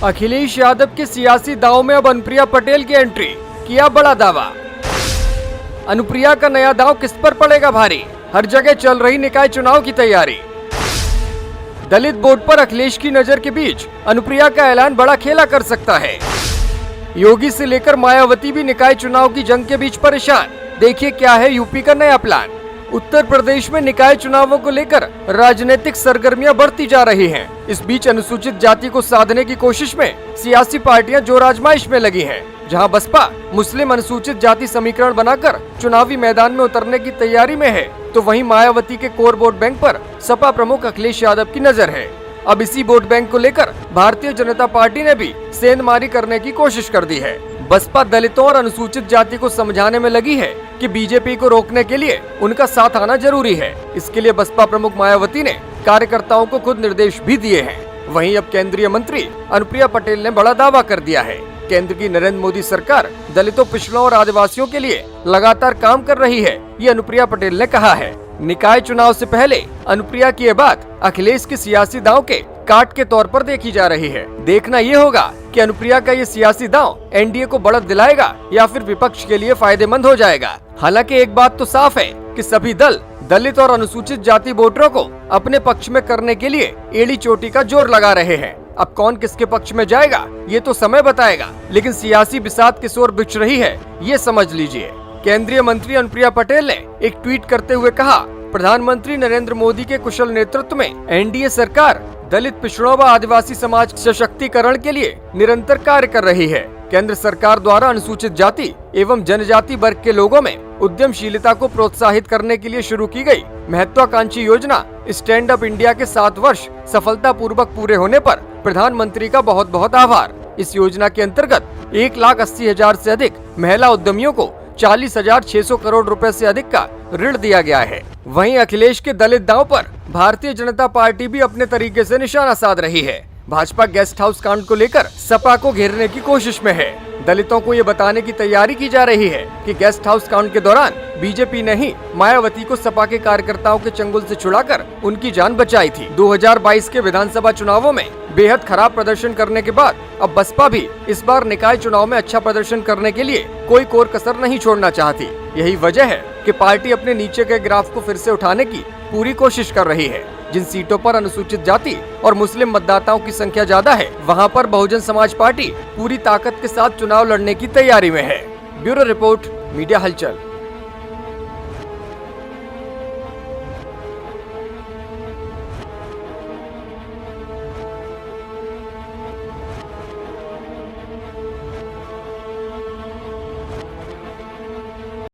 अखिलेश यादव के सियासी दांव में अब अनुप्रिया पटेल की एंट्री, किया बड़ा दावा। अनुप्रिया का नया दांव किस पर पड़ेगा भारी, हर जगह चल रही निकाय चुनाव की तैयारी। दलित वोट पर अखिलेश की नजर के बीच अनुप्रिया का ऐलान बड़ा खेला कर सकता है। योगी से लेकर मायावती भी निकाय चुनाव की जंग के बीच परेशान। देखिए क्या है यूपी का नया प्लान। उत्तर प्रदेश में निकाय चुनावों को लेकर राजनीतिक सरगर्मियां बढ़ती जा रही हैं। इस बीच अनुसूचित जाति को साधने की कोशिश में सियासी पार्टियां जोर आजमाइश में लगी हैं। जहां बसपा मुस्लिम अनुसूचित जाति समीकरण बनाकर चुनावी मैदान में उतरने की तैयारी में है, तो वहीं मायावती के कोर वोट बैंक पर सपा प्रमुख अखिलेश यादव की नजर है। अब इसी वोट बैंक को लेकर भारतीय जनता पार्टी ने भी सेंधमारी करने की कोशिश कर दी है। बसपा दलितों और अनुसूचित जाति को समझाने में लगी है कि बीजेपी को रोकने के लिए उनका साथ आना जरूरी है। इसके लिए बसपा प्रमुख मायावती ने कार्यकर्ताओं को खुद निर्देश भी दिए हैं। वहीं अब केंद्रीय मंत्री अनुप्रिया पटेल ने बड़ा दावा कर दिया है। केंद्र की नरेंद्र मोदी सरकार दलितों, पिछड़ों और आदिवासियों के लिए लगातार काम कर रही है, ये अनुप्रिया पटेल ने कहा है। निकाय चुनाव से पहले अनुप्रिया की ये बात अखिलेश के सियासी दांव के काट के तौर पर देखी जा रही है। देखना ये होगा कि अनुप्रिया का ये सियासी दांव एनडीए को बढ़त दिलाएगा या फिर विपक्ष के लिए फायदेमंद हो जाएगा। हालांकि एक बात तो साफ है कि सभी दल दलित और अनुसूचित जाति वोटरों को अपने पक्ष में करने के लिए एड़ी चोटी का जोर लगा रहे हैं। अब कौन किसके पक्ष में जाएगा ये तो समय बताएगा, लेकिन सियासी बिसात किस ओर बिछ रही है ये समझ लीजिए। केंद्रीय मंत्री अनुप्रिया पटेल ने एक ट्वीट करते हुए कहा, प्रधानमंत्री नरेंद्र मोदी के कुशल नेतृत्व में एनडीए सरकार दलित, पिछड़ों व आदिवासी समाज सशक्तिकरण के लिए निरंतर कार्य कर रही है। केंद्र सरकार द्वारा अनुसूचित जाति एवं जनजाति वर्ग के लोगों में उद्यमशीलता को प्रोत्साहित करने के लिए शुरू की गई महत्वाकांक्षी योजना स्टैंड अप इंडिया के 7 वर्ष सफलतापूर्वक पूरे होने पर प्रधानमंत्री का बहुत बहुत आभार। इस योजना के अंतर्गत 1,80,000 से अधिक महिला उद्यमियों को 40,600 करोड़ रुपए से अधिक का ऋण दिया गया है। वहीं अखिलेश के दलित दांव पर भारतीय जनता पार्टी भी अपने तरीके से निशाना साध रही है। भाजपा गेस्ट हाउस कांड को लेकर सपा को घेरने की कोशिश में है। दलितों को ये बताने की तैयारी की जा रही है कि गेस्ट हाउस कांड के दौरान बीजेपी ने ही मायावती को सपा के कार्यकर्ताओं के चंगुल से छुड़ाकर उनकी जान बचाई थी। 2022 के विधानसभा चुनावों में बेहद खराब प्रदर्शन करने के बाद अब बसपा भी इस बार निकाय चुनाव में अच्छा प्रदर्शन करने के लिए कोई कोर कसर नहीं छोड़ना चाहती। यही वजह है कि पार्टी अपने नीचे के ग्राफ को फिर से उठाने की पूरी कोशिश कर रही है। जिन सीटों पर अनुसूचित जाति और मुस्लिम मतदाताओं की संख्या ज्यादा है, वहां पर बहुजन समाज पार्टी पूरी ताकत के साथ चुनाव लड़ने की तैयारी में है। ब्यूरो रिपोर्ट, मीडिया हलचल।